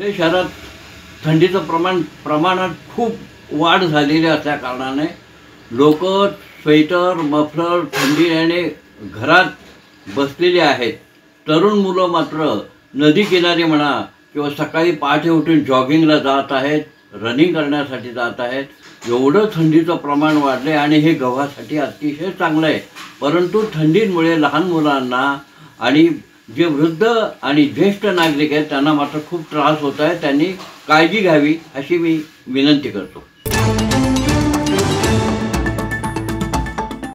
पुणे शहरात थंडीचं प्रमाणात खूप वाढ झालेली असल्या कारणाने लोक स्वेटर मफलर थंडीने घरात बसलेली आहेत। तरुण मुलं मात्र नदी किनारी म्हणा किंवा सकाळी पहाटे उठून जॉगिंगला जात आहेत, रनिंग करण्यासाठी जात आहेत। एवढं थंडीचं प्रमाण वाढले आणि हे गव्हासाठी अतिशय चांगलं आहे। परंतु थंडीमुळे लहान मुलांना आणि जे वृद्ध आणि ज्येष्ठ नागरिक आहेत त्यांना मात्र खूप त्रास होत आहे। त्यांनी काळजी घ्यावी अशी मी विनंती करतो।